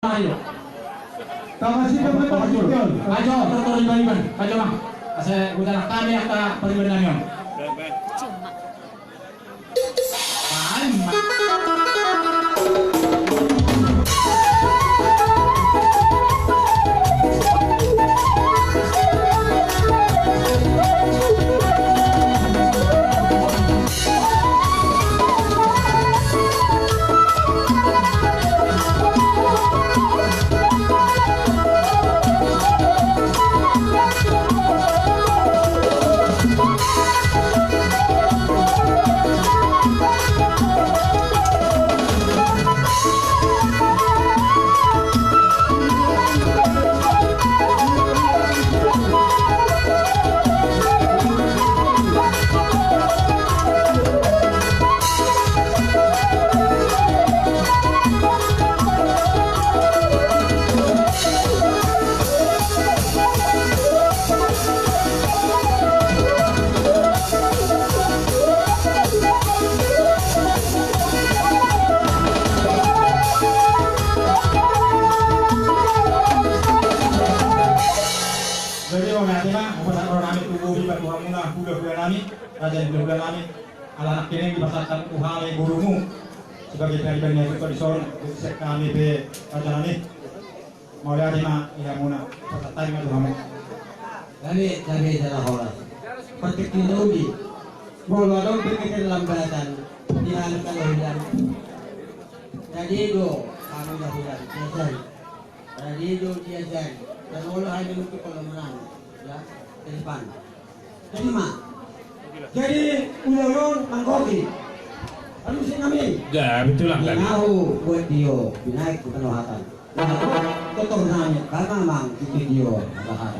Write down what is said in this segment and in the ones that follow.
Ayo. Tamasih ka ba yun? Ayo, Dr. Iban. Ayo mah. Kasi udah nak kami akan peribadan yon. Anak kini dipasarkan uhale gurumu sebagai pribadi itu disuruh sek kami be ajaran ini mau lihat lima ya muna pasatan dengan kamu Kami adalah orang seperti teknologi bola dong bikin lambatan di anak kalian jadi itu kami lakukan biasa jadi itu biasa dan olah hanya untuk menang ya ke depan terima. Jadi ulun mangkoki. Anu sih kami. Ya, betul lah kan. Tahu buat dia binaik bukan wahatan. Tutur nanya karena mang itu dia wahatan.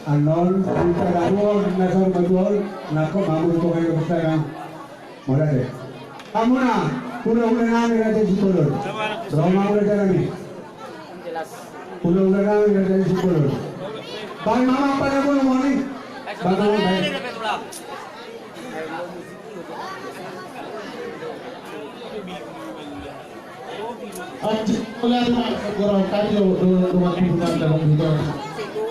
Anon, kita gaduh, nasor betul, nako mamu itu kayak besar, mulai deh. Kamu na, udah nami ada di sekolah. Roma udah jalan nih. Udah nami ada di sekolah. Bang mama apa yang mau ngomong? Bang mama. Anjir, lihat mak orang kayu rumah hiburan dalam hidup.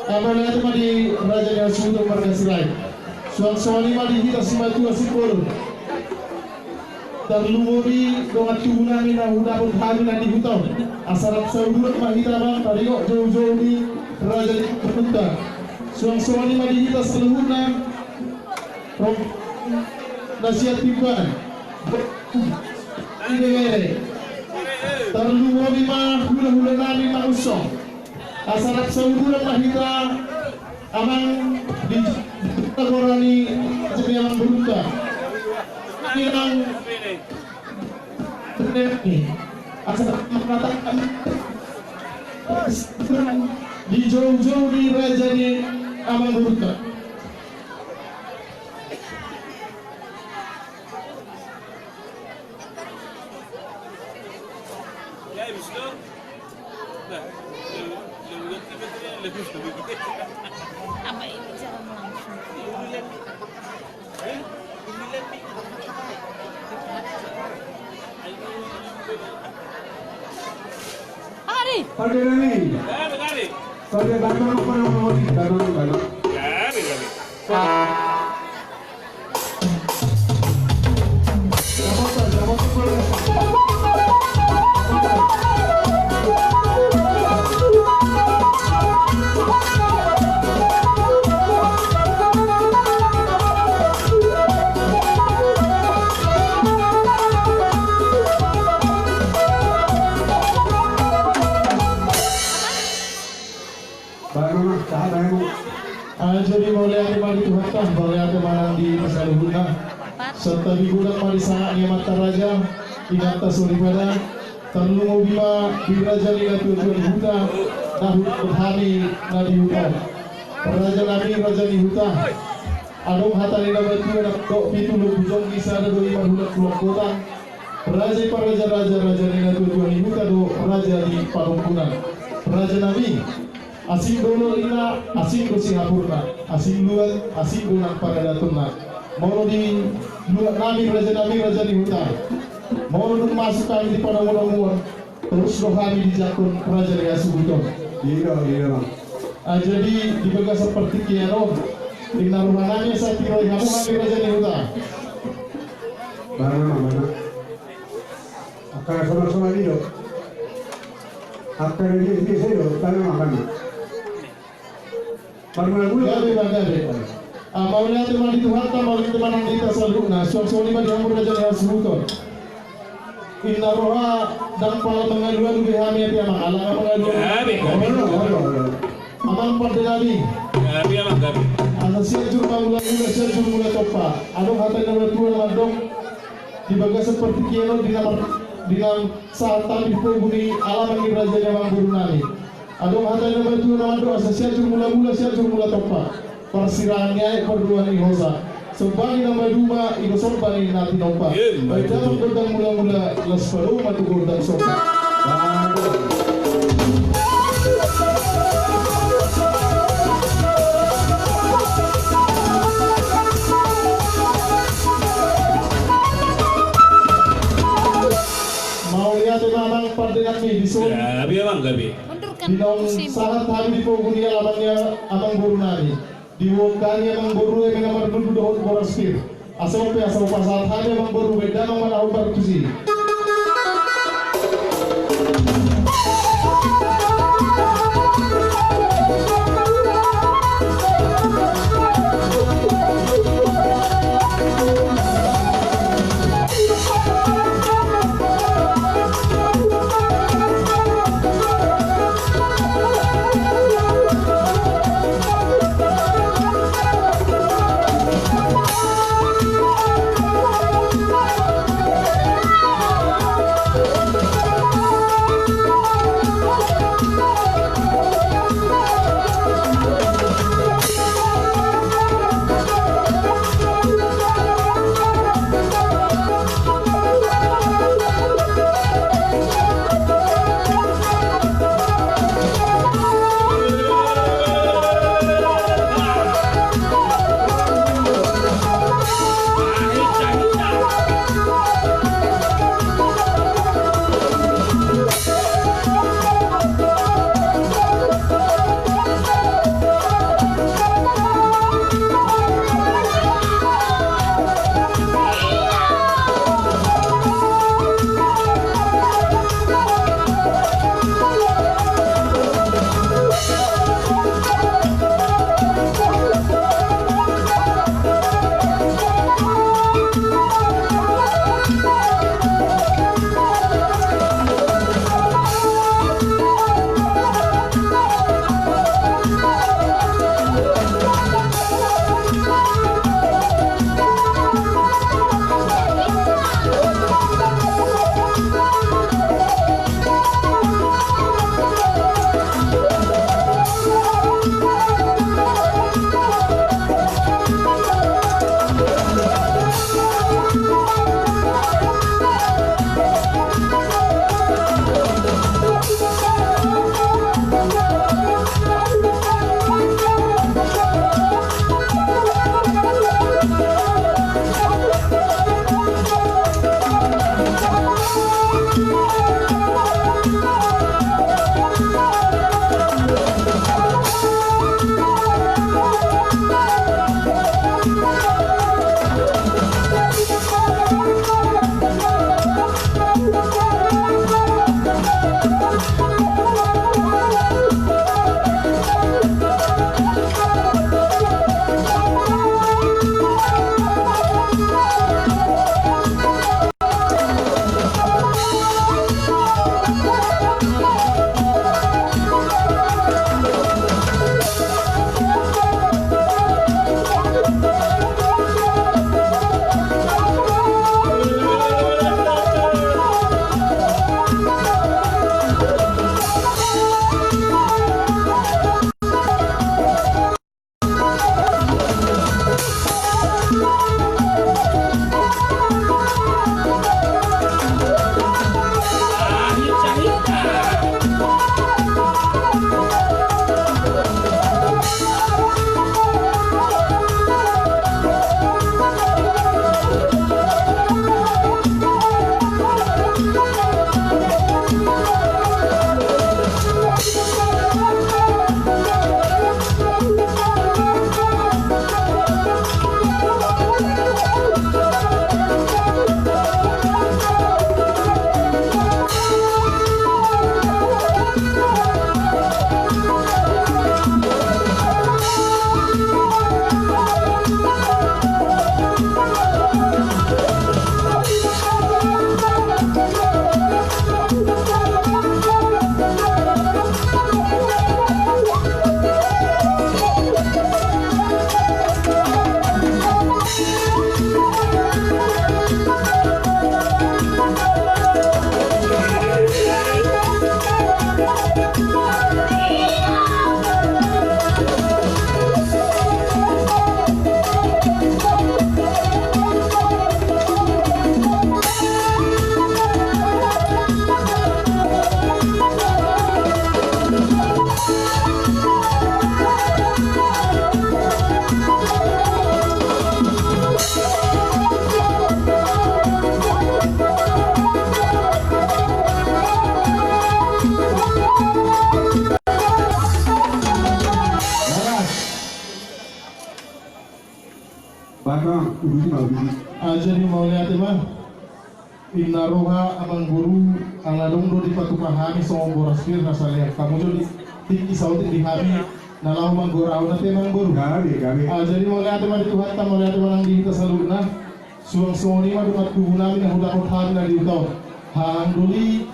Apa lihat mak di Raja yang sudah berkasirai. Suami mak di kita semua itu asipur. Dan lumuri dengan tubuhan ini udah berhari nanti hutan. Asarat saudara mak kita bang tadi kok jauh-jauh di Raja di Perpunta. Suami mak di kita seluruhnya. Nasihat tiban. Ini terlalu lima hula-hula nami mausong asarat saudara mahita amang di Tagorani Jepang berubah yang ini asarat mengatakan di jauh-jauh di raja di amang berubah. Apa ini cara langsung? Ari. Pada ni. Pada bangun apa yang mau di bangun. Jadi boleh ada mari Tuhan, boleh ada barang di pasal guna. Serta digunakan mari sangat mata raja ingat tasuri pada terlalu bima di raja liga tujuan guna tahun berhari nadi hutan. Raja nabi raja di hutan. Adong hata ni dapat tu nak kok pitu lu bujong kisah ada 25 bulan keluar kota. Raja para raja nina tujuan ibu kado raja di Palungkunan. Raja Nabi asing dulu ina asing do Singapura asing luan para datuna. Mau di luar raja di hutan. Mau masuk kami di Panamura terus roh kami di jakun raja di Asubuton. Iya bang. Jadi dibaga seperti kiano dengan ruangannya saya kira kamu kami raja di hutan. Mana. Akan sama-sama dia. Akan ini saya tanah makan. Mana dulu? Gabe. Maunya teman di Tuhan, mau teman yang kita selalu. Nah, suami di Hamur Raja di Asubuton. Inna roha dan pala mengaduan di kami ya tiang alang mengaduan. Amang pada nabi. Gabi. Asa siajur mula topa. Adong hatai nama Tuhan adong dibaga seperti kiano dinam saat tadi puguni alam yang raja yang burunani. Adong hatai nama Tuhan adong asa siajur mula topa. Persirangannya perduaan ihosa. Sebagi nama duma ino sombani nati nompa. Baik dalam godang mula lesparu matu godang sopa. Mau lihat memang pardengan nih di sini. Gabi. Mundurkan Dinong musim. sahat hari di poguni alamannya amang burunani. Diwakani amang boru yang nomor dulu dohon boraspir. Asal pasal hari amang boru beda amang mana baru tusi. Batang, udah mau biji. Jadi mau lihat mah inaroha amang guru aladong do di patukahami so boraspir nasaleh kamu do di tinggi sautin di habi nalau mang gorau nate mang guru. Gabi. Jadi mau lihat mah di Tuhan mau lihat mah di kita salurna suang ni mah dumat kuhunami na hudak uthan na di utau hang duli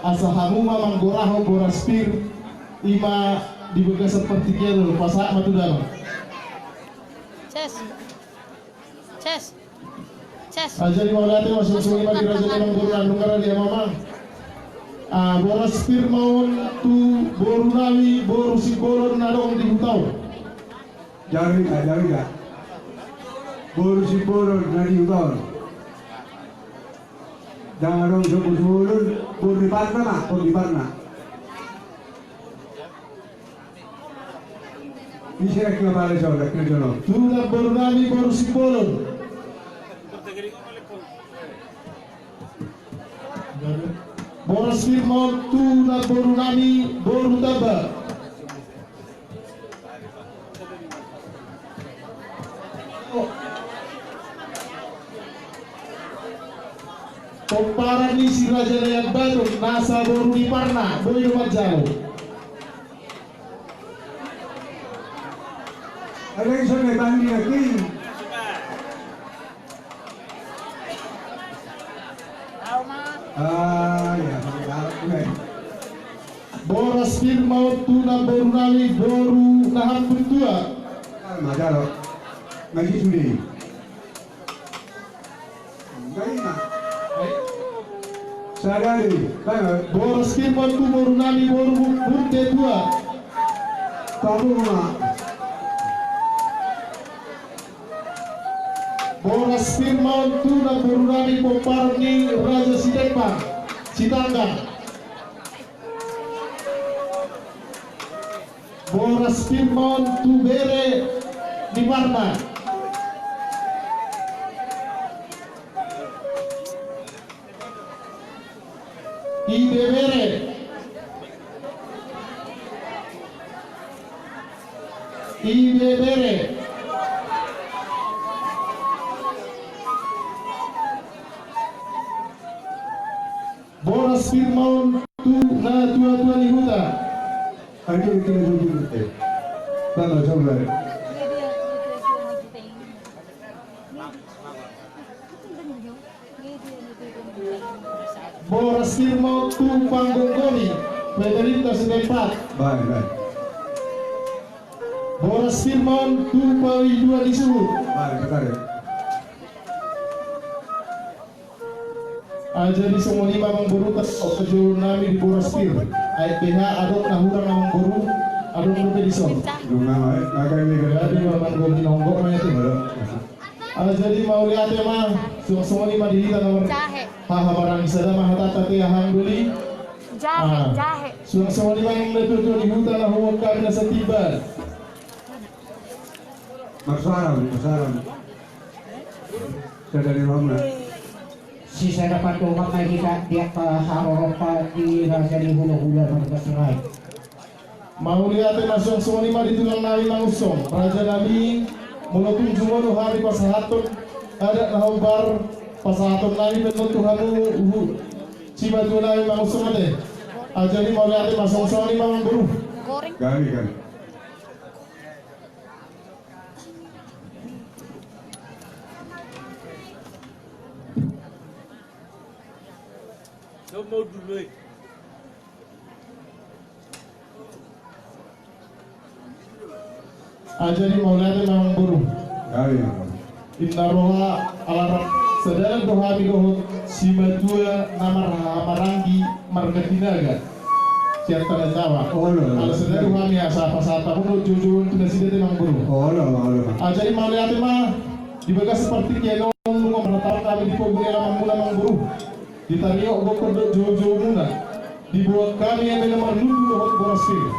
asa hamu mah mang gorau boraspir ima dibuka seperti kelo pasak matu dalam. Ces. Jadi mau lihat mah suang ni mah di raja mang guru andung kara dia mamang. Boraspir maun tu boru nami boru si boron nadong di utau. Jari dah. Boru si boru nadi utol. Jangan dong sebut boru di parna. Bisa kena balik jauh, kena jauh. Tuna boru nami boru si boron. Boraspir maun tuna boru nami boru taba. Komparan ni si Raja Layat Batu nasa boru di parna boy dumat jauh. Ada yang sudah bandi lagi. Ya, sampai Boraspir mau tuna boru nami boru nahan bertua. Majalo, ngaji sudi. Gaina. Sadari, kan Boraspir mau tu boru nami boru burte tua. tahu mah. Boraspir mau tuna boru nami poparni Raja Sidepang, Citangga. Boraspir mau tu bere di Warna. Ibebere. Boraspir mau tu na tua di huta. Ada yang kena jumpa. Bang, coba. Boraspir mau tu Panggonggoni, Federica Setempat. Baik. Boraspir mau tu Pawi dua di Suhu. Baik, betul. Jadi semua lima mengguru keju nami di Boraspir. APH adok nahurang namang guru adok nupe di son. Dunga, agak ini Jadi mamang guru nonggok mah itu. Jadi mau lihat ya mah semua lima di kita nomor. Jahe. Barang sada mah hata tati ahang duli. Jahe. Semua lima yang letup di hutan lah huwag kami na sa tiba. Masaram. Saya dari Roma. Sisa dapat tumak na kita tiap haropa di raja di hula-hula magkasuray. Mau lihat ya mas semua lima di tulang nami mangusong. Raja nami mulutun jumono hari pasahaton ada nahubar pasahaton nami bentuk Tuhanmu ciba tu nami mangusong ade. Jadi mau lihat ya mas semua lima mengguru. Goreng. Kami. Mau dulu. Jadi mau lihat ya mengguru. Kami. Inna roha alarab sedang doha bigohut sibatua nama maranggi margatinaga siapa dan Jawa. Kalau sedang doha miasa apa pun jujur tidak sida memang guru. Jadi mau lihat mah dibagas seperti kiano nunggu menetap kami di pogone lamang mula mang guru. Ditaniok gokor jujur muna dibuat kami yang nomor ludu dohot Boraspir.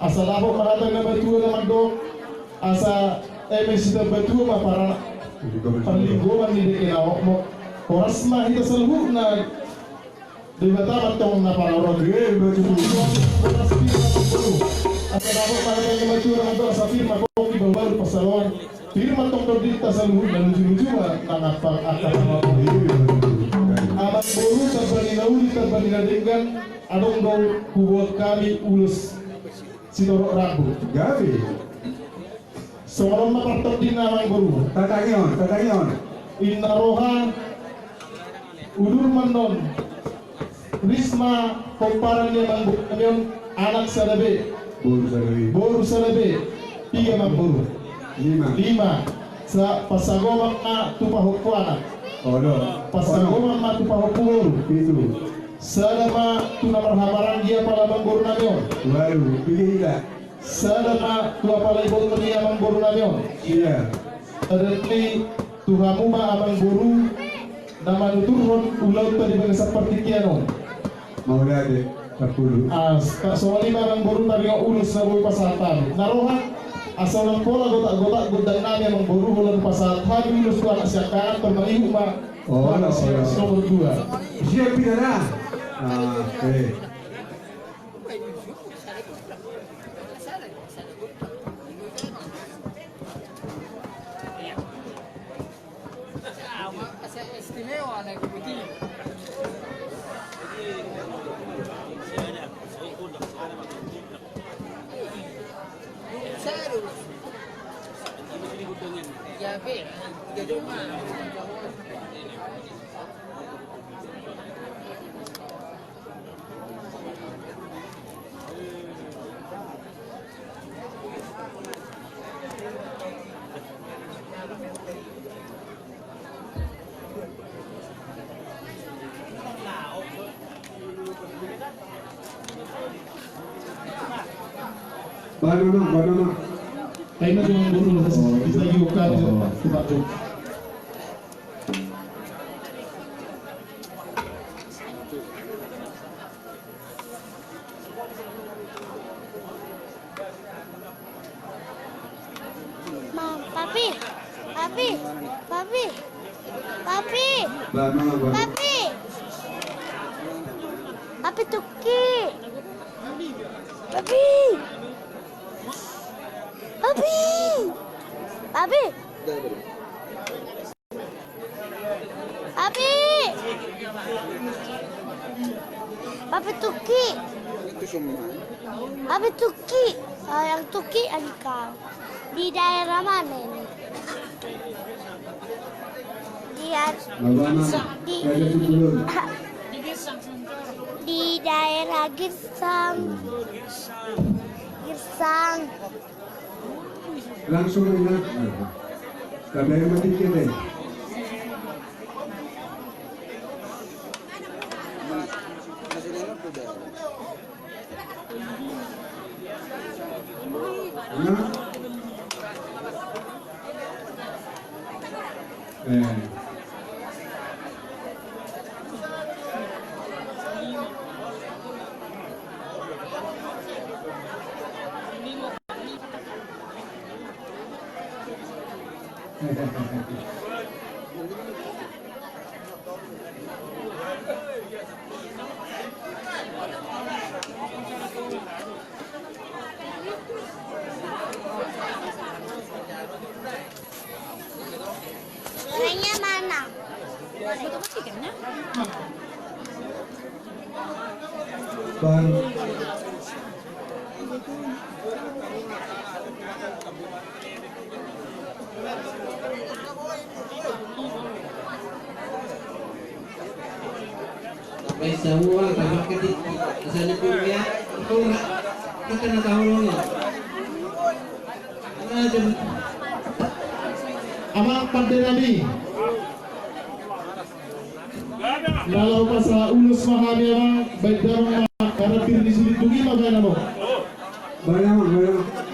Asal abok mahatang na batua naman do asa emisita batua mah para perlingkungan di daerah mo oras mah kita selalu na di batamat tong na para orang batu oras asa dapat para yang maju orang asa firma ko baru pasalon firma tong dita tasal luhur dan lucu-lucu mengapa akan amat boru terbanding dengan adong dong kubuat kami ulus sitorok rabu Gabi. seorang makartok di namang boru Tatanyon. inna roha udur mandon Risma komparan dia manggung anak sadabe boru sadabe 3 mamburu 5 sa pasagoma na tupahukpo anak pasagoma ma tupahukpo boru Itu. salama tunamarhamaran dia pala mamburu namion Baru pilih tidak. salama tua pala ibon dia mamburu namion Iya. adetli tuhamuma amang buru nama nuturhon ulau tadi bangsa seperti kiano Mau lihat 10. kak soali amang buru tadi ulus na boy pasatan narohan asal ng pola gotak-gotak gudang nami amang buru ulan pasat habi ulus ko anak siyakaan permaihu ma Oh, siya nomor 2 Siap tidak dah. Oke. Banana. Tayo na yung buru sa isa yung ka sa bato. Mom, papi. Banana. Papi tuki. Papi. Papi tuki. Papi tuki. Yang tuki engkau. Di daerah mana ini? Di daerah Girsang. Langsung ingat. Tapi yang mati kita. Kayaknya mana? Ban. May semua kalau ketik asal punya itu kita nak tahu loh. Ada Amang Pandenami. Lalau pasal ulus mahami amang baik dalam karena pilih di sini tungi mana mo. Banyak.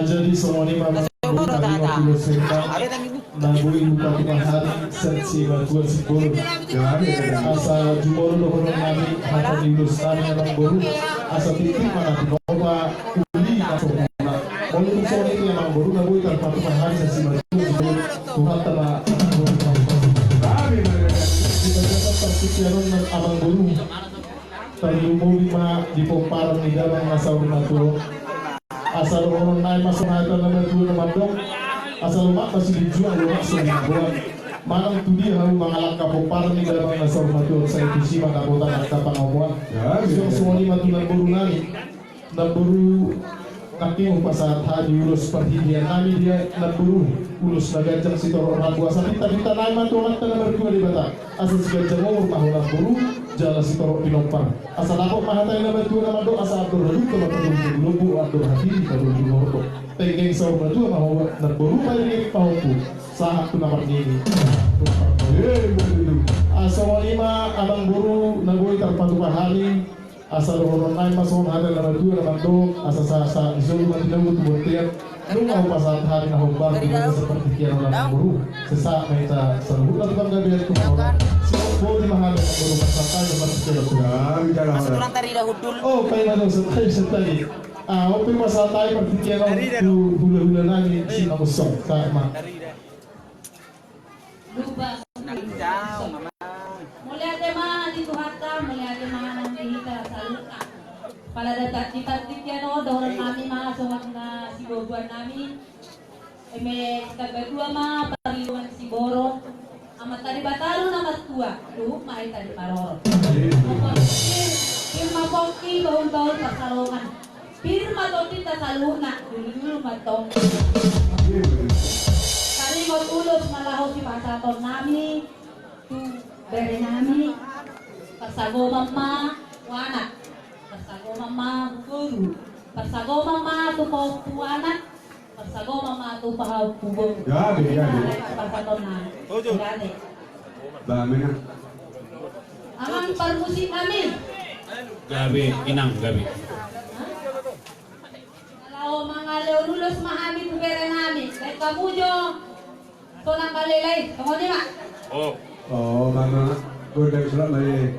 Jadi semua ini memang Nabu ibu Hari sensi batuan sipur asa jumoro dokono nami hata dilus nami orang boru asa titik mana dibawa uli masuk mana kalau soal itu yang boru nabu ikan patuan hari sensi batuan Tuhan telah kita dapat persikian abang boru terlumbu lima di pomparan di dalam masa umat asal orang naik masuk harga nomor 2 nomor dong asal mak masih dijual mak semua buat malam tu dia harus mengalak kapopar ni dalam masa umat saya kisi maka kota kata pangomuan semua lima tu naburu kaki pasar haji ulus perhidian nami dia naburu ulus nagajang sitor orang buasa kita naik matuan nomor 2 di bata asal segajang umur tahun naburu jala sitor pinompar asal aku mahatai nomor 2 nama do asal Abdul Rahim kalau peduli lubu Abdul Hadi kalau di Moroko pengen sahur nomor 2 mau naburu paling pahuku saat tu nomor ini asal lima abang buru nabui terpatu hari asal orang lain masuk hari nomor 2 nomor do asal sasa zulu mati nabut buat tiap lu mau pasal hari nah hombang tidak seperti kian orang buru sesak mereka selalu lalu bangga biar tu orang boleh mahal buru masakan seperti kian Orang tadi dah hudul. oh kayak mana setai opi masalah tai pertikian orang hula-hula nani si namusong sama Lupa. Mulai ada mana di Tuhata, mulai ada mana di kita saluka. Pada dapat kita orang kami masuk na si bobuan kami. Eme kita berdua mah pariwan si borong. Amat tadi bataru nama tua, lu mai tadi maror. Firma poki baun-baun persalongan. Firma toti tasaluna dulu matong. Kali mau tulus malah si pasaton nami, tu beri nami, pasago mama wanak, pasago mama guru, pasago mama tu pau anak, pasago mama tu pahau kubur. Ya, pasaton nami. Gade. Bagaimana? Aman permusik kami. Gabi, inang gabi. Kalau mangaleo lulus mahami tu beri nami, baik kamu jo. Tonang kalilay, tunggu ni mak. Oh. Oh, mana? Gue dari surat lagi.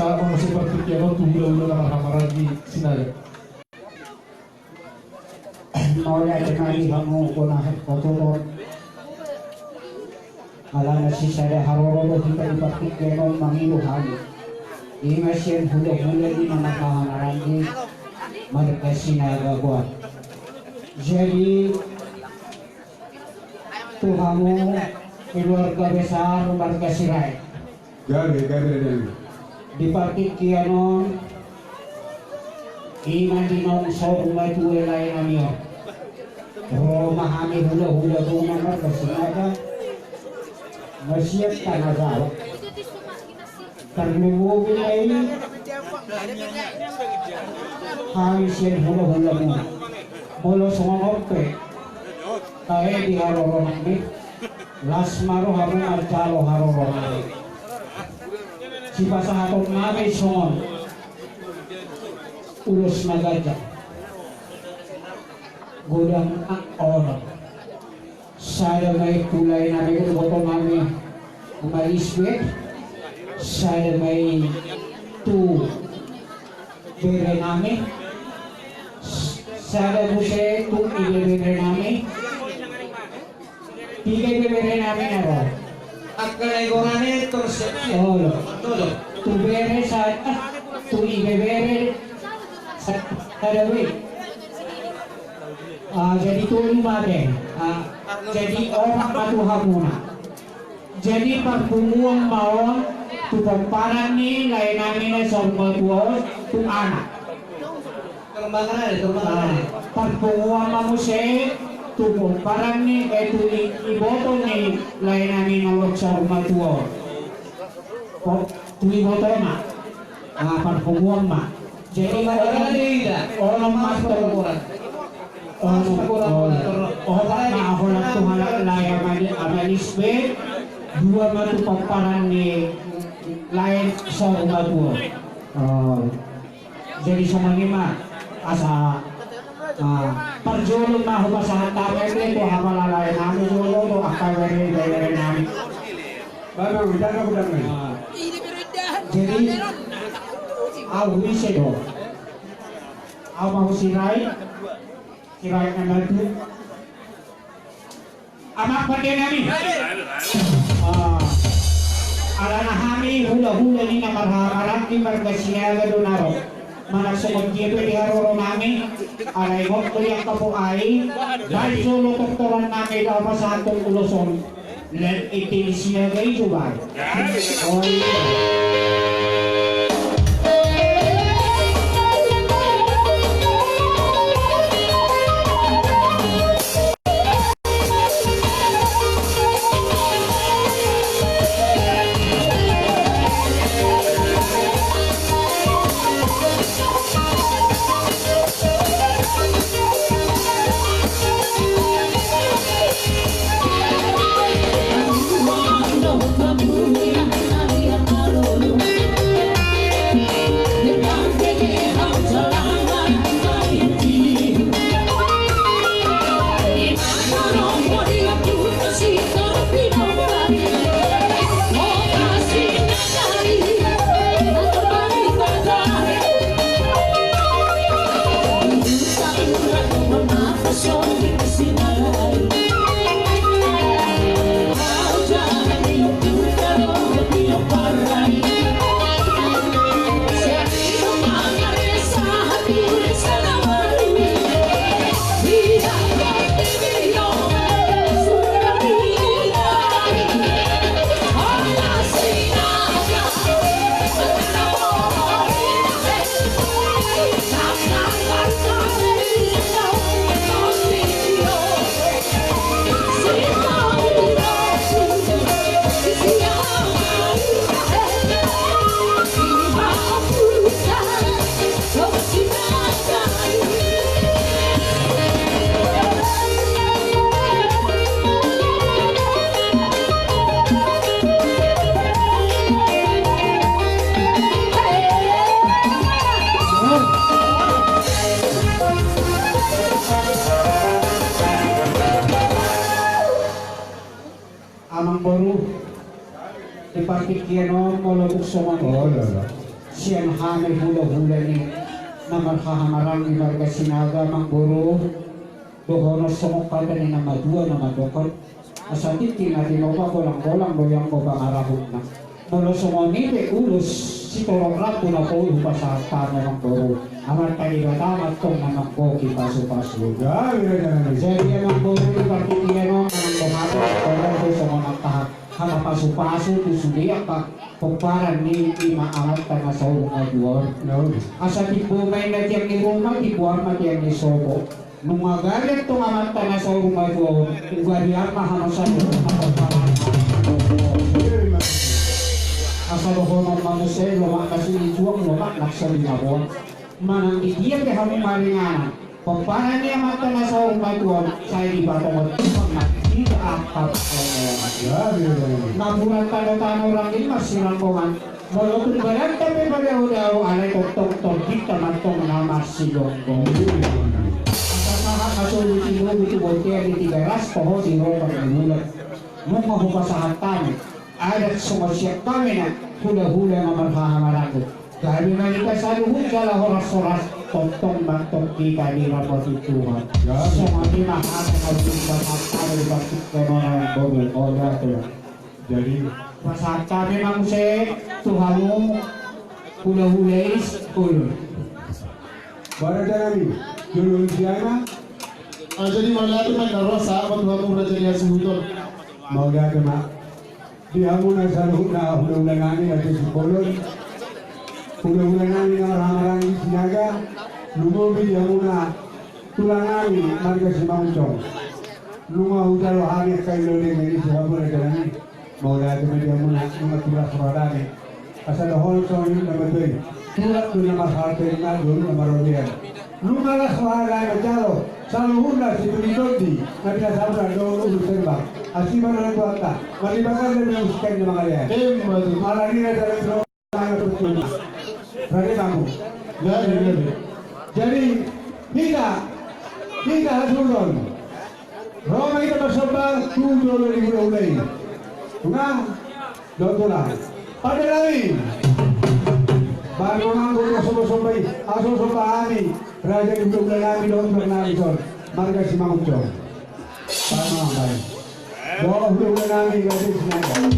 sa mga seperti kiano tuhula-hula na makamaragi sinaya. Maulia kembali kamu gunakan kotoran. Alana si saya haroro kita dipakai kenon mangiluhan. Imasien hula-hula di nama kahanarani mereka sinaga buat. Jadi Tuhanmu keluarga besar warga Sirai. Gabe Dipakai kianon iman dinon so umay tuwe lain amio. Mahami hula-hula bunga mereka sinaga. Masih tanah terlebih lagi habisin hula-hula mo bolo sumamope kaya di harorong ni lasmaro harong arjalo harorong ni si pasahatong namin songon ulos na gajah gudang orang saya may kulay namin kung botong namin umaisbet saya may tu bere namin saya buse tu bere namin tiga bere namin ako Akalay ko nga nito sa oh todo. tu bere sa tu bere sa kadawi jadi tu lima deh jadi orang patuha muna jadi pagpumuang maon tu pamparan ni lain namin na sa mga tu anak pagpumuang mamuse tu pamparan ni tu iboto ni lain namin na sa mga tu iboto na pagpumuang ma jadi orang mas terbuat orang na ako lang tuhalak amalisbet dua matu pamparan ni lain sa umatua jadi sama lima asa perjulun na humasahan tayo nito hamalalayan namin jolo to akawari dari namin Bang, udah jadi awuri sedo aw mahu sirai na natu amak pati namin alana hami hula-hula ni na marhamarang di margasiyaga donaro manak sumagkiyo di haroro namin alay mo kuliang kapuay dahil solo doktoran namin daw sa atong uloson let itinisiyaga ijubay oh amang baru dipakai kiano kalau untuk semua Oh, lah. siyan hamay hula-hula ni na marhahamarang ni Marga Sinaga Mangguro dohono sumukal ni na madua na madukot asatid tinatin mo pa kulang-kulang doyang ko pangarahon na mula sumonipe ulos si Torong Rapo na po upa sa tama ng Buro amat kaligatamad kong naman ko kipaso-paso Gabi na dyan. jadi ang Buro ni Partikiano ang bumato sa Torong ko sa mga tahap hamapaso-paso to suliyak ka kumparan ni maamat ka na sa mga duwar No. asa tibumay na tiyang ni Roma tibuar na tiyang ni Sobo nung magalit itong amat ka na sa mga duwar ugariyak mahamasan ito kumparan asa dohono manusay lumak kasi ituang lumak naksalinabuan manang idiyak ya kami maringanan kumparan niya amat ka na sa mga duwar sa iba tungkol tidak apat Gabi na dyan. nabulan tano-tano orang ini masih rampungan walaupun berat tapi pada udah aneh tok-tok kita mantong nama si Longgo karena kasulit itu itu botiya di 3 ras pohon di ropa di bulan mau mahupasahan ada sumasyak kami na hula-hula nga marhahamarago dahil malika sa luhod kala horas-horas tontong bantong kita di rapot ituhan so mati mahata na tingkat at di bakit ka mga bobel o dato Jadi, masahat kami mangse tuhanong hula-hulais ulo para dyan namin. Yung Luciana, Jadi malaki man narosa matuhamong raja niya suhudon. mau lihat mak. Dia muna sa luhod na hula-hula namin at si Polon. Hula-hula namin ang marang-marang Sinaga. Lumobi dia muna tulang namin Marga si Mangchong. Lumahudalo hari kayo ni sa muna dyan namin. Mau lihat dia muna mga tulang sa marami. Asal hol so yun na matoy. Tulad ko na masarte na doon na maramihan. Lumalas mahalay na jalo. Sa luhod na si Tulitoti na pinasabra doon ulo serba. Así van a la ata. Malibagan na yung sky na mga yan. Malari na dyan ang mga pagtulong. Rade kamu. Gabi. Jadi, kita hasulon. Roma kita bersombang, tujuh dari mulai. Tunang, dotolah. Pada lain. Baru nganggur sombong-sombong, asal sombong Raja di bulan kami doon bernami son. Marga si Mangcong. Sama baik. Doon bulan kami Raja si Mangcong.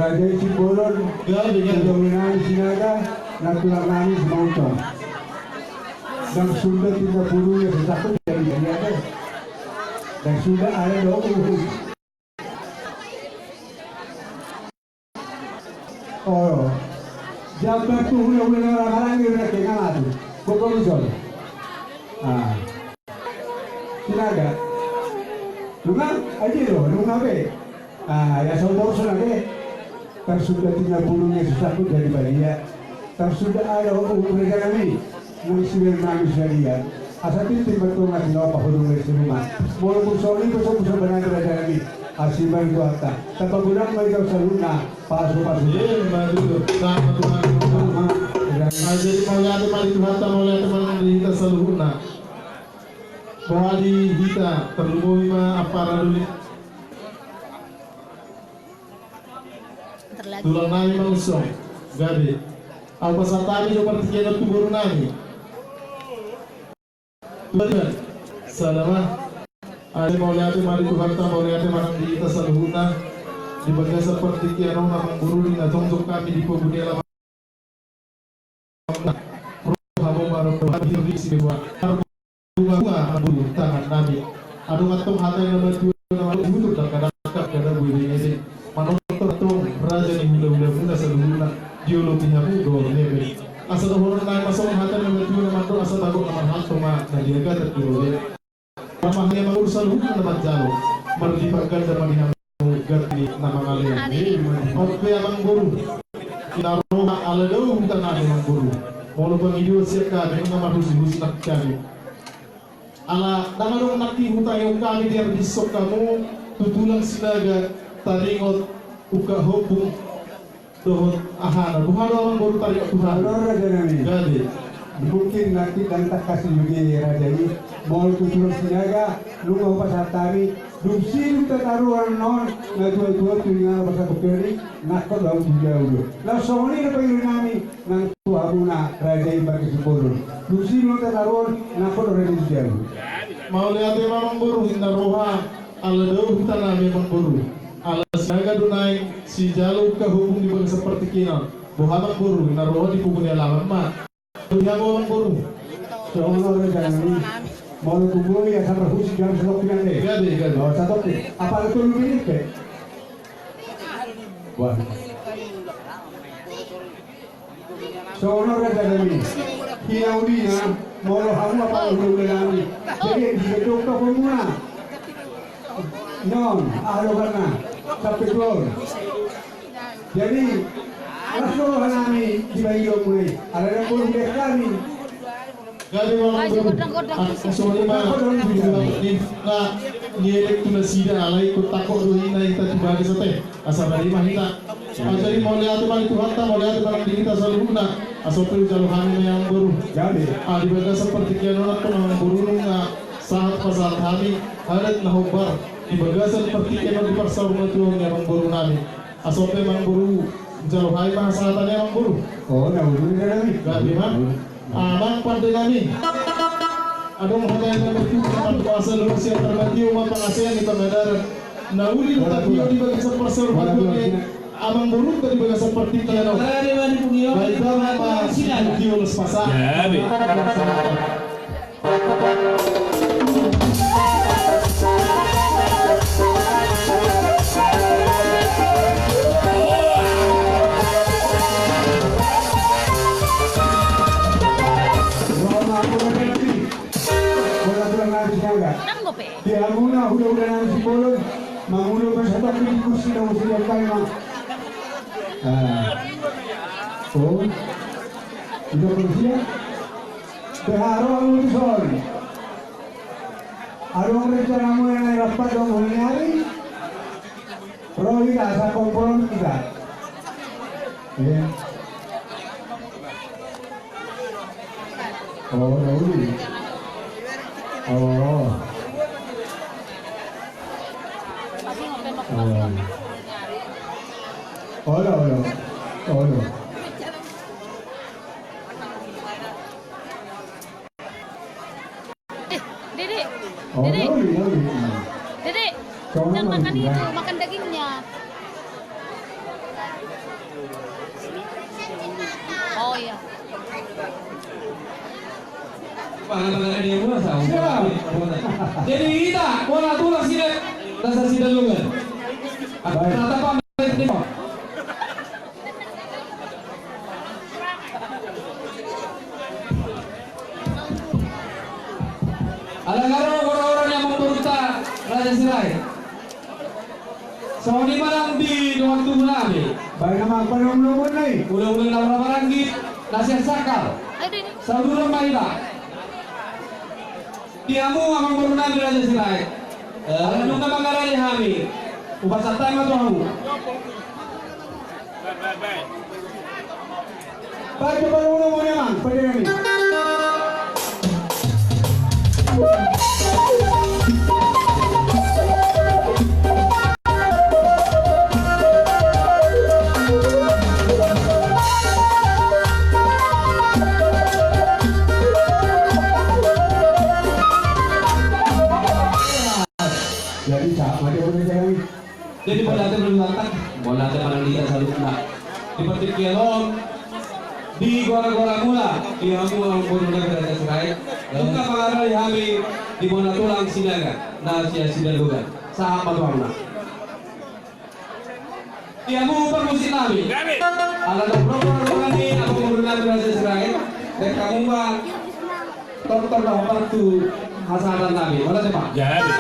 Raja Simbolon, Gabi, gabi. Ulang Sinaga, natulang namin si Mauntong. Dan sudah 30 yang sesakut dari dia ada. Dan sudah ada 20. Oh, jabat tu ulang orang-orang yang nak kenal tu. Kau misal. Sinaga. Lunga, aja loh, lunga be. Ya saudara saudara, tersudah 30 yang sesakut dari dia. Tersudah ada mereka kami. Munisipal namin siya riyan. Asatin timbatong natin ako pahulong rin sa rumah. Mula kung soli ko sa benar berada kami. Asiban ko ata. Tapagulang may ikaw sa luna. Paso-paso. Madudot. Sama Tuhan. Jadi melihat malituhata melihat malihita sa luhuna. Bahali hita terlumui ma apara dulit. Tulang nami mausong. Gabi. Ang pasatami yung partiyan at tuburo nami. Tuhan, salamat. Ay mau lihat mari Tuhan ta mau lihat manang di kita saluhuna di bagai seperti kiano namang guru di natongtok kami di poguni alam. Rohamu marok hiri si dewa. Bunga guru tangan nami. Adu ngatong hatai nama Tuhan nama butuh dan kadang-kadang kada bui ini. Manonton tong raja ni hula-hula saluhuna geologi hamu dor nebe. Asal orang naik masuk hati nama Tuhan nama Tuhan asal takut nama hal cuma dari agak terkiroi. Ramahnya mengurusan hukum nama jauh, merlibatkan zaman yang ganti nama kalian. Oke abang guru, inaroha aladau bukan ada abang guru. Mau pengidiu siapa dengan nama rusi nak cari. Ala nama dong nakti hutang yang kami dia besok kamu tutulang sinaga taringot uka hopung. Tuh, ahana, bukan orang baru tarik Tuhan. Kalau raja nami, Jadi, mungkin nanti dan tak kasih juga raja ini. Mau tutur sinaga, lu mau pasal tari, dusi kita taruhan non, ngadu-ngadu tulingan pasal bukeri, nak kau daun juga udah. Lalu soalnya apa yang nami, nang tuhabuna raja ini bagi sepuluh. Dusi lu kita taruhan, nak kau raja juga. mau lihat memang buru, inna roha, ala dau kita nami memang buru. Alas naga dunai si jalur ke hukum di bagi seperti kina. Bohamak guru, naruh di pukul alaman mak. Dunia bohong guru. Soalnya raja ini mau tunggu ya sampai khusus jam selok pian deh. Gade. Oh satu deh. Apa itu lu ini deh? Wah. Soalnya raja ini hiaudinya mau kamu apa lu ini? Jadi hidup kau pemula. Non, alo karena sampai keluar. Jadi, rasul kami di bayi mulai. Ada yang belum kami. Gade memang guru. Soalnya mah ni na nielek tu nasida alai ko takok dohi na ita tiba ke sate. Asal dari mah ita. Jadi mau lihat mali Tuhan ta mau lihat barang di kita saluna. Asal tu jalur kami yang guru. Jadi, Di baga seperti kiano na ko ng guru nga saat pasal kami halat na hobar. Di baga seperti kiano di parsau na Tuhan yang guru namin. Asal tu memang guru jalur hai bahasa tanya memang guru. oh, nah udah kami. Gabi mah. Amang pandai kami. Adong hanya yang berkuasa kuasa Rusia terbagi umat pengasihan di Pangandaran. Nauli tapi di bagi seperser batunya. Amang buruk tadi bagi seperti kiano. Baik apa kiano pasang. Gabi. Di Amuna udah nang si Bolon, mangulo pa sa tapi di kursi na usi ang tayo mang. Oh, ito ko siya. Beharo ang utusan. Arong rencana mo yang rapat dong hari. Rohi asa kompromi kita. Ya. Oh, Rohi. Oh. Hola. Dedek, Oh, Loli. Dedek, Jangan jangan makan makan itu, ya. makan dagingnya. Pangan-pangan dia mula sama. Jadi kita bola tulang sini rasa sini dulu kan. Rata Pak ini. Alang-alang orang-orang yang memberontak Raja Sirai. So di mana di waktu menami? Baik nama apa nomor nih? Udah-udah nama ranggit, nasihat sakal. Saudara Maida. Diamu amang berunang Raja Sirai. Nung ka mangarali hami. Upasatay mo to. Baik coba ulang mo naman. Pwede namin. Jadi sama dia boleh jalan. Jadi bola itu belum datang. Bola itu mana dia selalu kena. Di petik kialon. Di gora-gora mula. Di hamu ang berunang Raja Sirai. Tungka pangarali hami. Di bola tulang sinaga. Na siya sinalugan. Sa patuang na. Di hamu permusin nami. Alam na pro-pro ni ang berunang Raja Sirai. Dan kamu bang. Tor-tor na waktu hasaran nami. Wala siya pak? Jadi.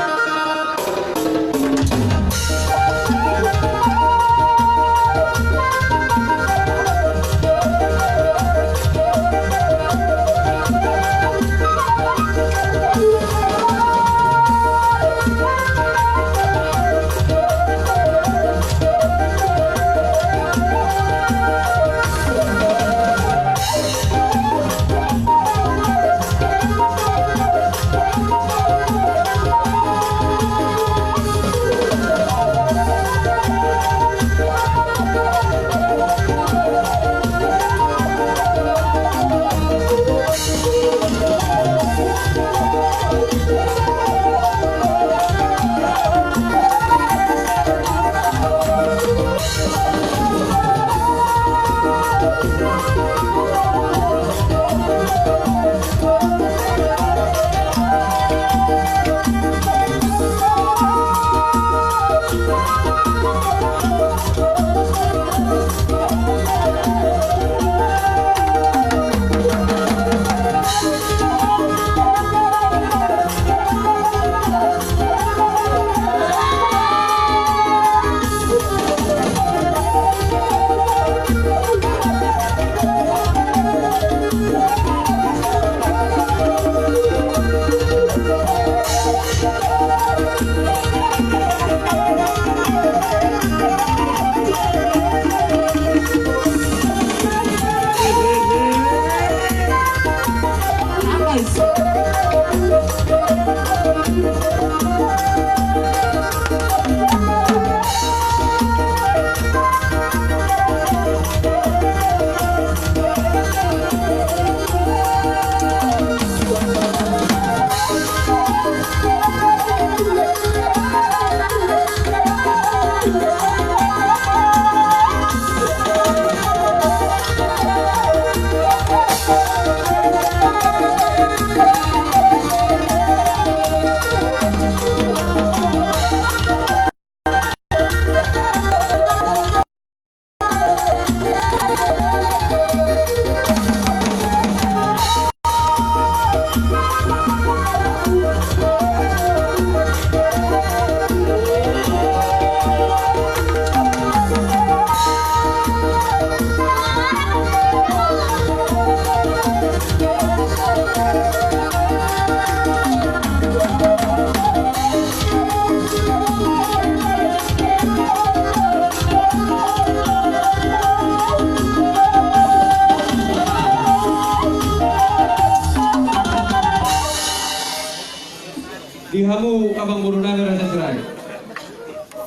Dihamu abang burunang Raja Sirai.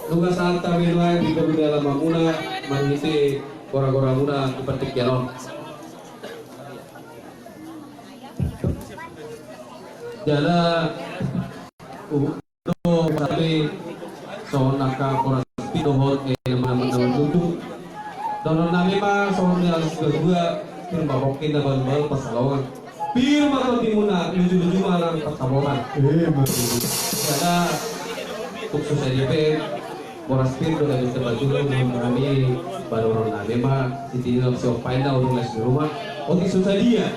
Nugas alta minua di dalam mamuna mangisi gora-gora muna seperti kialon. Jala tapi so naka koras pidohot mana-mana tutu. Donon nami ma so nilas kedua firma hokin na balbal pasalawang. Firma to timuna menuju Kamoman. betul. Karena khusus EDP Boras Pir udah ada terbantu kami baru orang nabi mah di opsi final untuk les di rumah. Oke susah dia.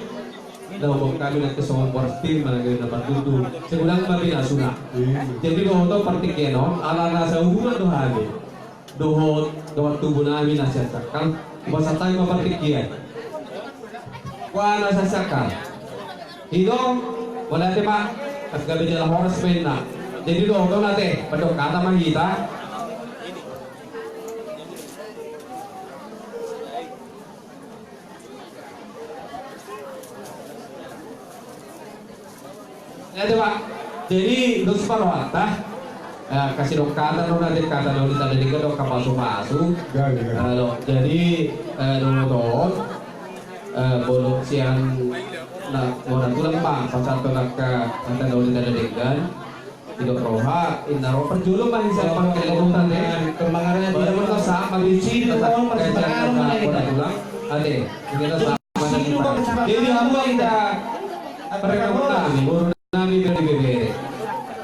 Nah umum kami nanti semua Boras Pir mana kami dapat tutu. Segulang kami nasuna. Jadi dohot partik kenon ala nasa hubungan doh kami. Dohot tubuh nami nasihat sakal. Masa tayo partik kia. Wah nasa sakal. Hidong wala tema at gabi jalan horas na. Jadi dohot natin pada kata kita. Ya coba. Jadi dos parwata kasih dong kata dong nanti kata dong kita dari dong kapal masuk. Kalau jadi dong bolong siang nak mau tulang bang pasal tolak ke kata dong kita dari kan. Tidak roha inaro perjulung mah saya pakai lebutan deh. Kembangannya dia mereka sama licin tetap kayak tulang. Ade kita sama jadi hamba kita perkembangan Nami dari BBR.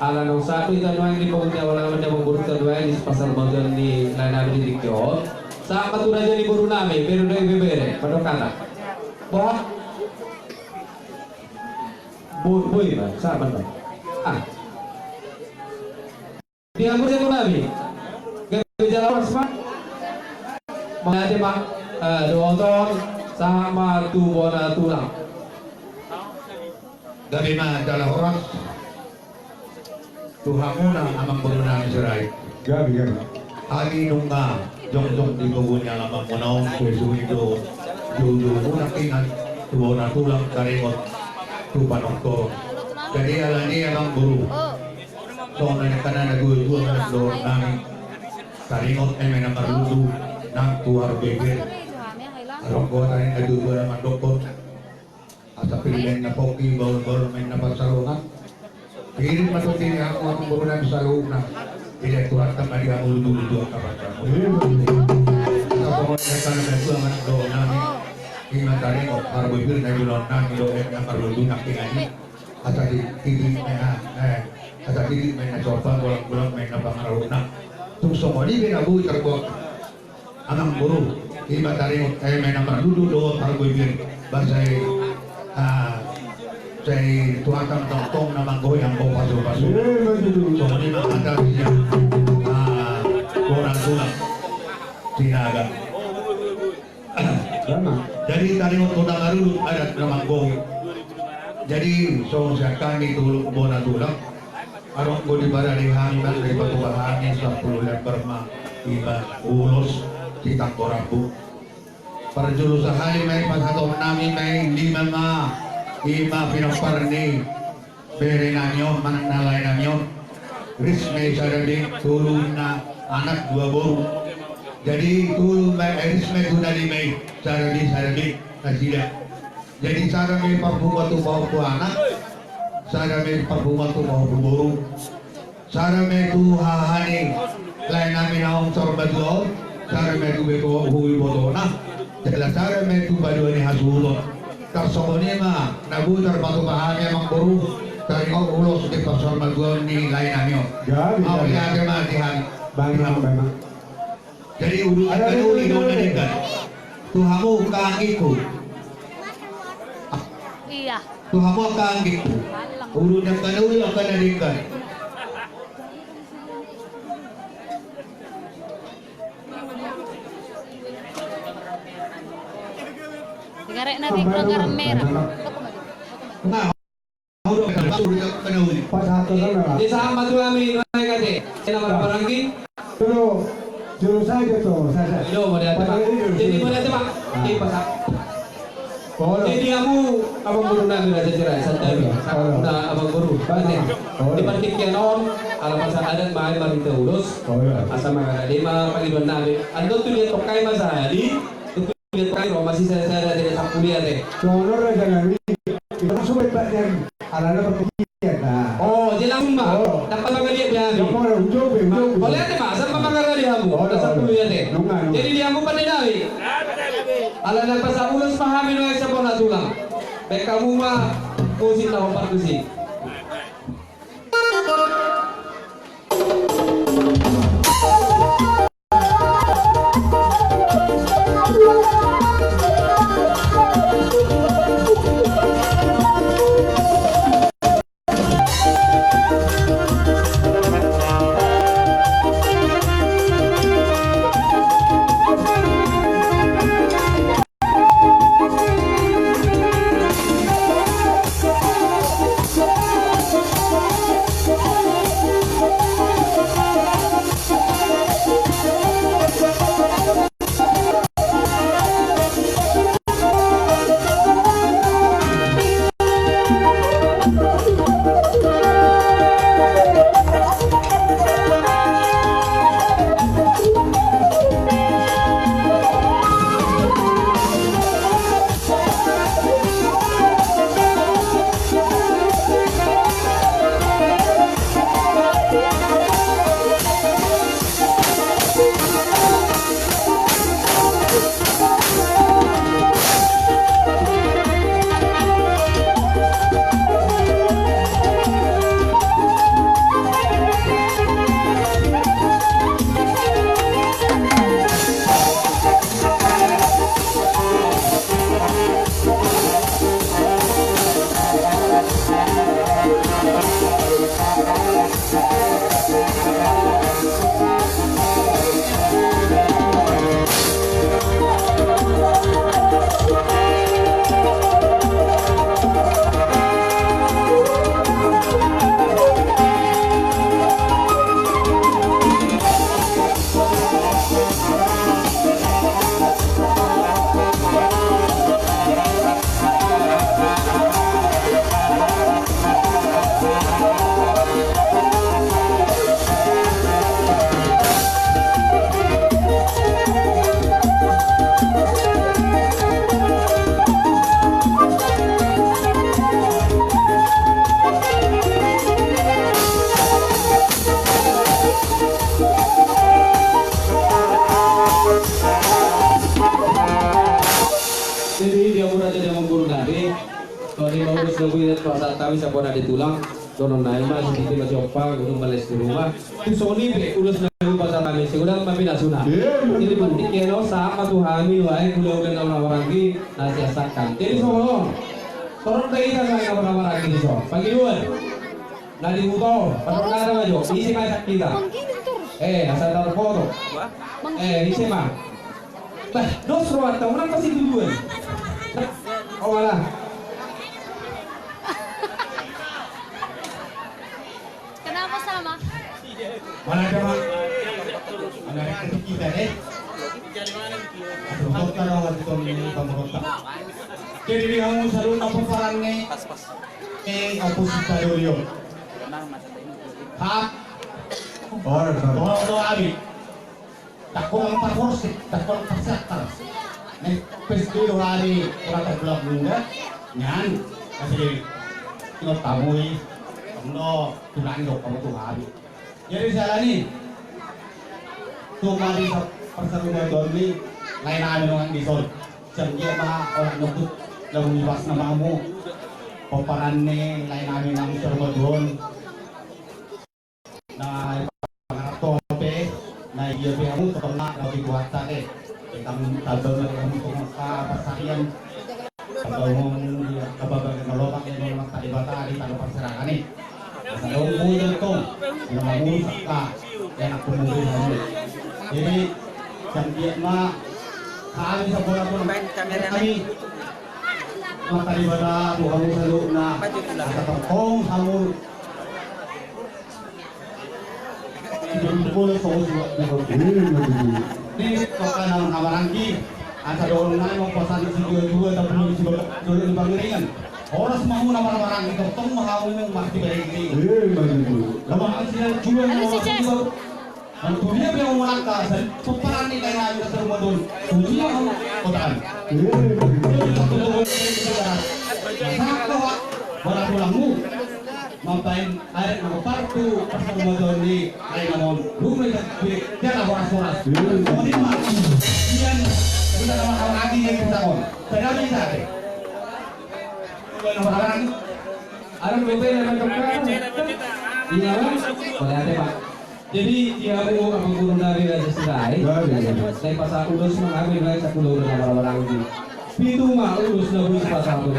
Ala nong satu itu yang di pokoknya wala naman yang menggurus kedua di pasar bagian di lain ada di Dikyo. Sama tu raja di buru nami beru dari BBR. Pada kata, boh, boy bah, sama bah. Dia buru yang nami. Gak jalan apa? Mengaji pak, doon sama tu bona tulang. Gabi mah adalah orang Tuhan muna amang berulang serai. Gabi. Hari nungga jong di kebunnya lamang menong sesuai itu jujur muna ingat tuh tulang karingot tu panokto. Jadi alani amang guru. Soalnya karena ada guru do nami karingot emang marludu nang tuar beber. Arok gua tadi ada dua nama dokter. Asa pilihan na poki baul-baul main na pasaruhan. Pikirin matutin ako ang burunan sa loob na direkturat na mali ang ulu-ulu ang kapatid. Kapag ka na ito ang anak doon namin, himatarin o karboibir na yun namin doon na marludu na kinani. Asa tilit may na sofa, walang may na pangaraw na. Tungsong ni binabuhi karbo ang buru. Himatarin o may na marludu doon karboibir. Basay saya Tuhan tong na manggoy ang bau paso-paso. So ini makanda siya kurang tulang tinaga. Jadi tadi waktu nangarulu ada na manggoy. Jadi so siya kami tulong bona tulang. Arong ko di bara di hangin dari batu hangin 10 lembar mah iba ulos kita korabu. Perjulu sehari may pasatom namin may 5 pinaparni bere nanyo mananalay nanyo ris may sarili tulong na anak 2 buru jadi tulong may ris may gunali may sarili na sila jadi sarang may pagbumato bawa po anak sarang may pagbumato bawa po buru sarang may tuhahani lain namin akong sorbadyo sarang may tubeko huwi boto na Jala sara may tubado ni hasulot. Karsokoni ma nabutar batu bahanya mangburu dari ulos di pasar maguan ni lain amyo. Mau lihat matihan Bang. Jadi ulu ada uli dong nadikan. Tuhamu kaangiku. Iya. Tuhamu kaangiku. Ulu yang kanuli akan nadikan. Garek na bigro garam merah. Nah, udah kanuli. Pas satu kan Di sama tu kami naik aja. Saya nama barangki. Juru saja tuh, saya. Ilo mau datang. Jadi mau datang pak. Di pasar. Jadi kamu abang guru nabi raja cerai santai. Udah abang guru. Di partik kenon. Kalau pasar adat mahal mari terurus. Asal mana lima pagi dua nabi. Ando tu lihat tokai masa hari. Lihat tokai masih saya dari tak kuliah deh. Soalnya raja nabi kita sudah banyak alana perkembangan. Oh, jelang mbak. Dapat mengelihat dia. Boleh ada mas, sama mangara dia bu. Dasar dulu ya deh. Jadi dia bu pada nabi. Ala nak pasal ulas pahami no yang siapa nak tulang. Baik kamu mah musik tahu partusi. Tahu siapa ada tulang, donon naima sedikit masih opa, gunung balik di rumah. Itu Sony be, urus nabi pasal kami, segera kami nak sunat. Jadi penting keno sama Tuhan ini, wahai kuliah udah nama orang lagi nasihatkan. Jadi soalnya, orang kita sama nama lagi di so. Pagi dua, nadi buto, pasal kara maju, isi masak kita. Asal taruh foto. Isi mah. Bah, dos ruat, orang pasti tujuan. Oh malah. Kenapa sama? Mana ada mak? Mana ada kita deh? Aduh, kalau waktu itu ini pemerintah. Jadi kamu selalu apa perannya? Oposisi Dorio. Hah? Oh, abi. Tak kurang terus, tak kurang tersetar. Nih, pasti hari orang terbelah bunda, nyan, kasih nggak tahu ini. No, tulang dok kamu tuh hari. Jadi salah nih. Tuh mari perseruan doni lain ada orang di sol. Jangan mah orang nyokut lalu niwas namamu. Paparan nih lain ada nang sermadon. Nah, tope, nah dia kamu ketemu lagi buat tadi. Kita tabel kamu tuh pasarian. Kalau mau dia kabar ngelopak yang mau tadi bata di tanah perserangan nih. Kalau mau itu, yang mau saka, yang aku mau ini. Jadi jangan mah kali sebulan pun kami mata ibadah bukan selalu na tertong samul. Jadi boleh fokus buat ini kalau kawarangi asal orang lain mau pesan di juga tapi belum di Bangiringan. Orang semua nama orang itu tong mau masih berhenti. Lama hasilnya juga mau Dunia yang melangkah dan peperan ini kayak ada termodul. Dunia mau kotaan. Sangat tulangmu mampain air nama partu pasal modal di lain namun rumah jadi jangan boras-boras. Kemudian kian kita nama orang lagi yang kita kon. Saya bisa deh. Nama orang Arang bete nama kepala. Iya, boleh ada Pak. Jadi dia mau apa guru dari Raja Sirai. Saya pasal urus mengambil dari sepuluh orang ini. Itu mah urus nabi pasal itu.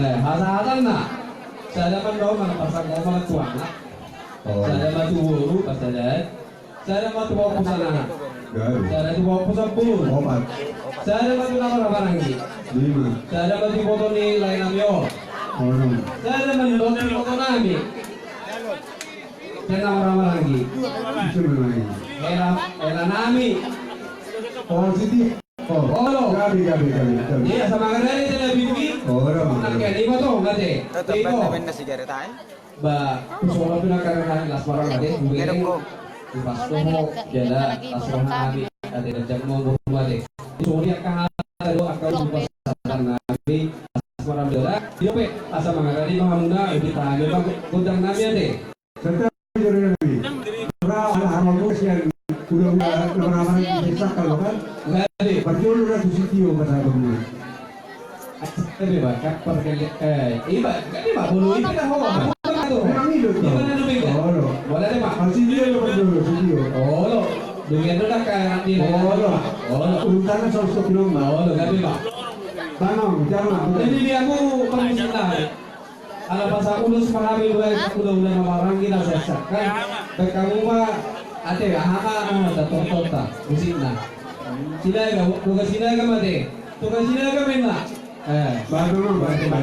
Nah, hasa-hasa nak. Saya dapat dong mana pasal ngomong tuan. Saya dapat guru pasal saya dapat bawa pusana. Saya dapat bawa pusapun. Saya dapat nama orang ini. Saya dapat foto ni lain namio. Saya dapat foto nami. Saya nama lagi. Era nami. Positif. Gabi. Iya sama kerja ini tidak bikin. Nak kayak ini betul nggak deh? Tiko. Ba, soalnya pun akan hari las barang ada. Bukan. Pas tuh jadi las barang nabi ada kerja mau berubah deh. Soalnya akan ada akan berubah nabi las barang bela. Dia pe asal mengenai mahamuna di tangan bang kudang nabi ada. Udah nama-nama bisa kalau kan Nggak ada. berjual udah tusitio kata kamu. Tapi bakal pergi iba kan iba bulu ini kan hawa. Memang itu tuh. Boleh deh Pak. Masih dia lo berjual tusitio. Oh lo, dunia itu dah kayak nanti. Urutannya sosok film. Gabi Pak. Tanam, jangan. Jadi dia aku pengusaha. ala pasa ulus marami dua sa kulo na marangi na sa kan kamu mah ate hama ta torta musik na sinaga tugas sinaga mate tugas sinaga menna Bago mo, bago mo.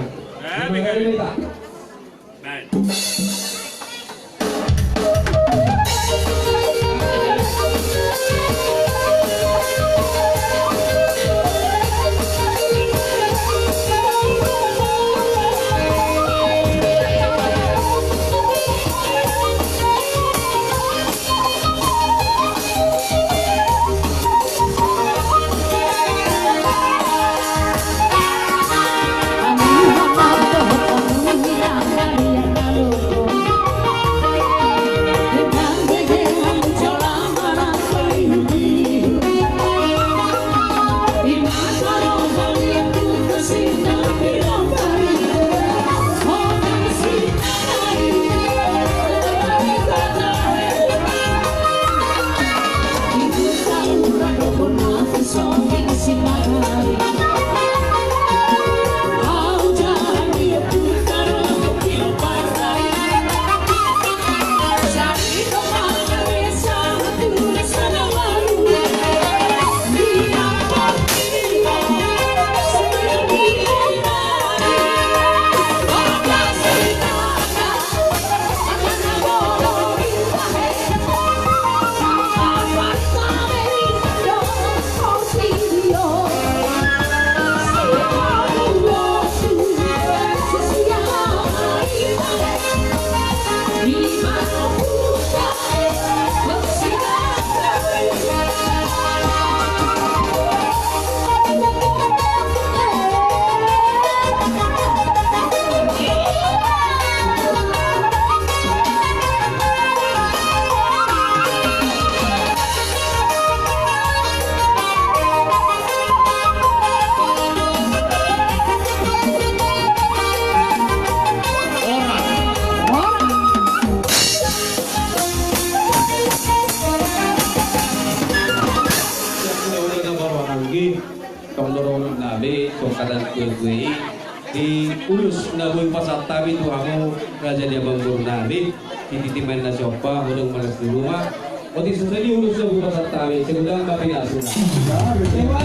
di ulus na boy pasaktabi tu amo raja dia bangun nabi titiman na sopa urang malas di rumah o di susali ulus na boy pasaktabi segudang kapi asun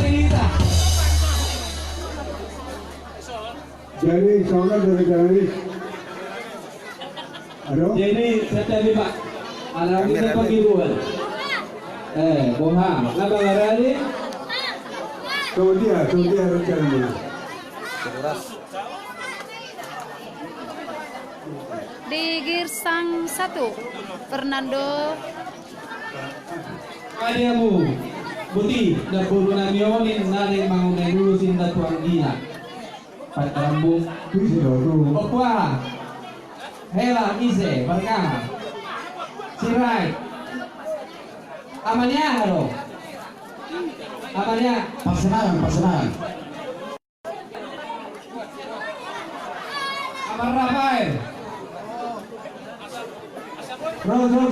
kita Jadi soalnya dari jadi Aduh jadi setiap pak anak kita pagi buat boha ngapa ngarani Dia rencananya di Girsang 1 Fernando Kaliamu Buti na puro na mionin narin mangunay lulusin na tuang gina Patrambung Okwa Hela Ise Barka Sirai Amanya halo Amanya Pasenangan. Amar Rafael Rasul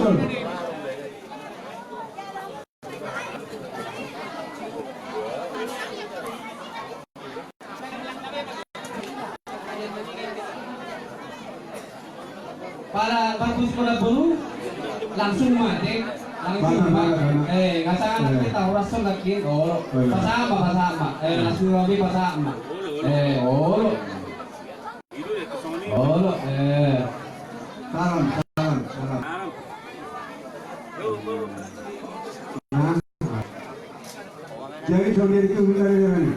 para bagus pada bulu langsung mati ngasangan kita rasul lagi pasama langsung lagi pasama salam jadi saudara itu dari mana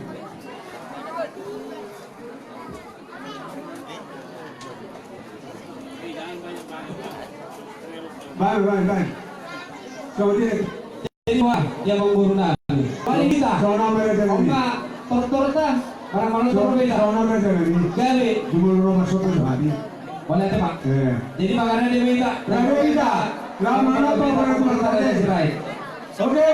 Baik. Saudara jadi wah yang mengguru nabi paling kita zona mereka enggak torta barang-barang berbeda zona mereka ini gawe jumlah rumah sopan hati boleh teman jadi makanya dia minta lama apa barang bertanya oke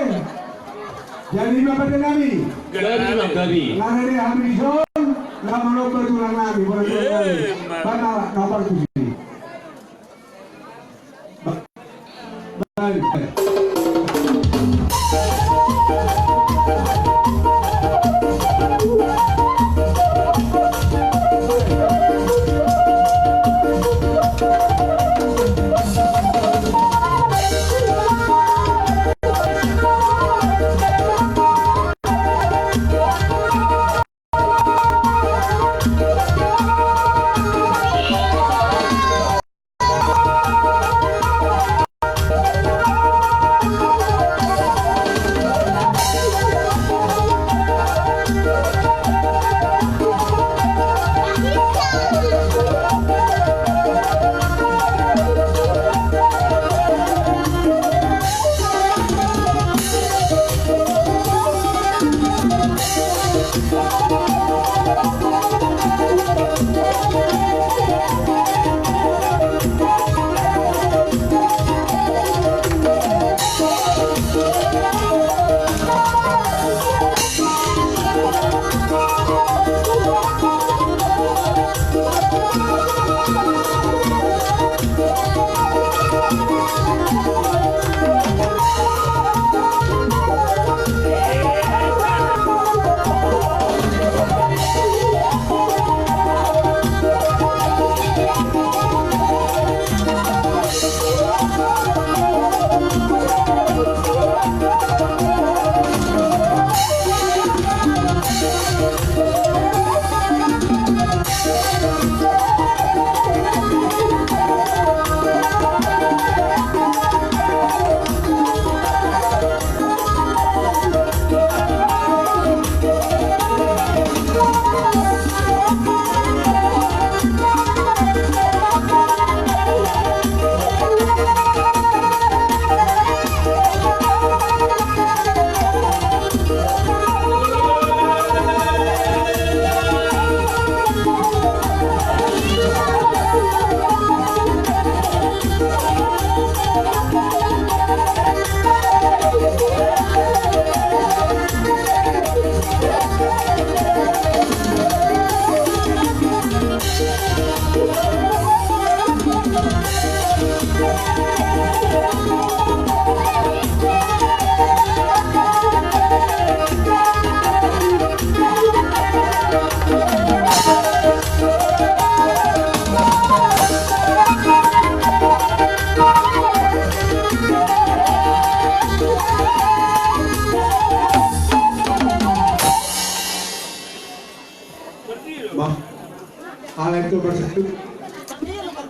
jadi bapak dan kami Gabi. lama dia habis son lama apa tulang kami boleh kami mana nomor tujuh baik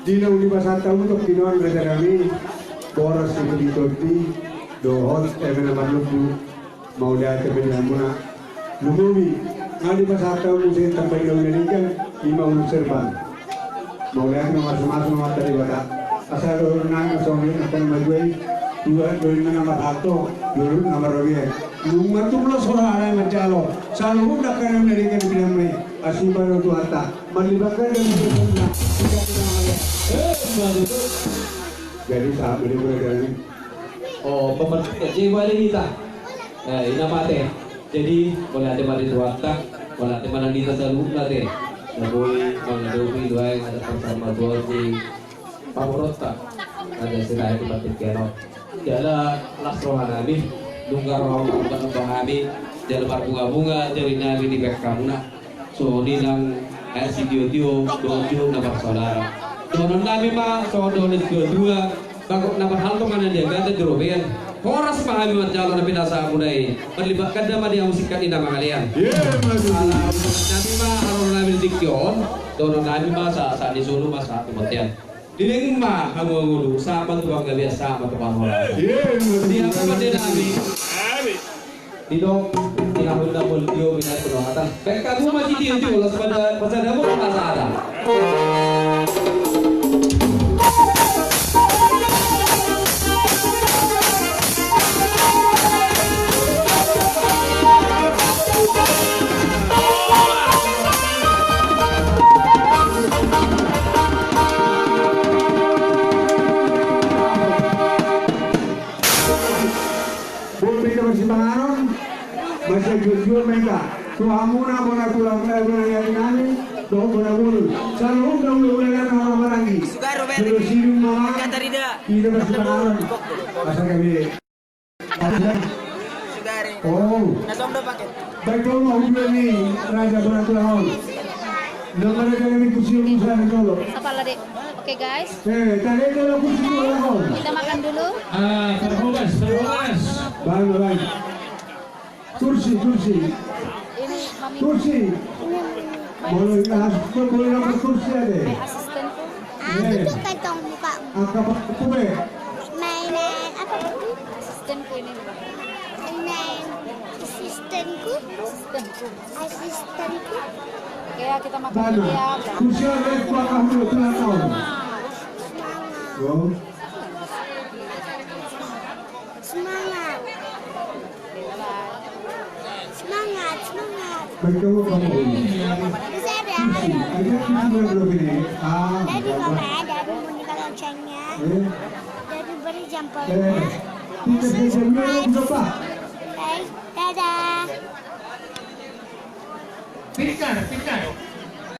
Dina Unibasata untuk kinuan mereka kami boras itu di topi dohon emena madlubu mau dia temen muna lumubi ngadi pasata musim sampai kan lima serban mau lihat nomor nomor dari wada asal orang nang soalnya akan majuai dua nomor satu dulu nomor dua lumar tu plus orang ada yang mencalo selalu udah kena menarikan bilang mereka asing baru tu harta melibatkan dan berguna jadi saat ini berada Oh, pemerintah jiwa kita. Nah, ini mate. Jadi, boleh ada mati duata, boleh ada mana kita selalu nate. Naboy, mengadopi dua yang ada bersama dua di Pamorota. Ada sila itu batik keno. Jala lasrohan kami, lunggar orang untuk kami, jala bunga-bunga, jadi nabi di bek kamuna. So, di nang RCDO dojo nama saudara. Donon kami mah, so donon dua. Bakok nama hal tu mana dia ganda jeroben. Horas pahami macam na pinasa ako na Perlibatkan nama dia musikat ini nama kalian. Nabi mah aron nabi dikyon, donon nabi mah sa di Solo mah sa kematian. Diling mah kamu ngulu sama tukang gabi sama tukang horas. Dia apa dia nabi? Didok tinapol dia binat penawatan. Baik kamu masih dia jual pada damo masa ada. Masih jual mereka. Tuhamuna bona tulang bona yang nani, do bona bulu. Selalu kau ulang orang lagi. Kalau sirum mama, kita masih pangalan. Masa kami. Oh. Baik kau mau beli ni raja bona tulang. Nomor kami kursi musa ni dulu. Apa lah dek? Oke guys. Tadi kalau kursi tulang. Kita makan dulu. Terhubas. Bang. Kursi. Ini mami. Kursi. Boleh dapat kursi ada. Asistenku. Aku tuh kantong muka. Apa kube? Main apa? Asistenku ini. Main asistenku. Oke ya kita makan dulu ya. Kursi ada kuah kamu telah tahu. Semangat. Baik kamu. Bisa ada. Ada kursi berapa ini? Dari mama, dari Monika loncengnya. Dari beri jempolnya. Kita bisa berapa? Baik, dadah. Pikar.